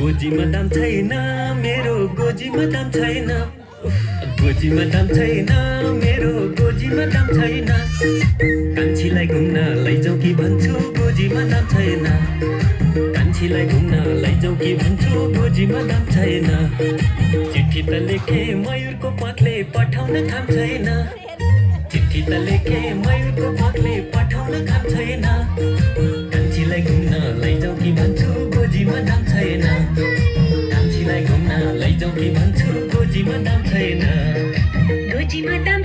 गोजीमा दाम छैन मेरो गोजीमा दाम छैन गोजीमा दाम छैन मेरो गोजीमा दाम छैन कान्छीलाई घुम्न लैजाऊ कि भन्छु गोजीमा दाम छैन कान्छीलाई घुम्न लैजाऊ कि भन्छु गोजीमा दाम छैन चिठी त लेखे मयूरको पखले पठाउन काम छैन चिठी त लेखे मयूरको पखले पठाउन काम छैन कान्छीलाई घुम्न लैजाऊ कि भन्छु गोजीमा दाम छैन कान्छीलाई घुम्न लैजाऊ कि भन्छु गोजीमा दाम छैन गोजीमा दाम